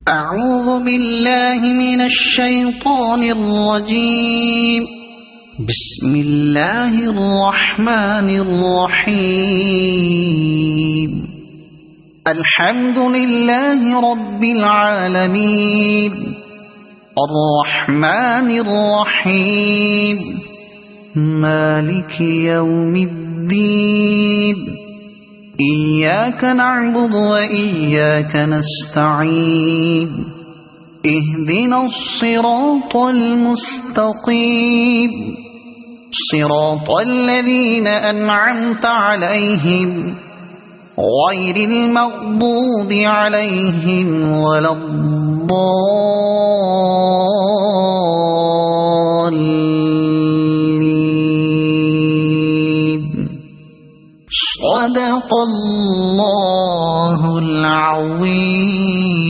أعوذ بالله من الشيطان الرجيم. بسم الله الرحمن الرحيم. الحمد لله رب العالمين الرحمن الرحيم مالك يوم الدين إياك نعبد وإياك نستعين اهدنا الصراط المستقيم صراط الذين أنعمت عليهم غير المغضوب عليهم ولا الضالين. صدق الله العظيم.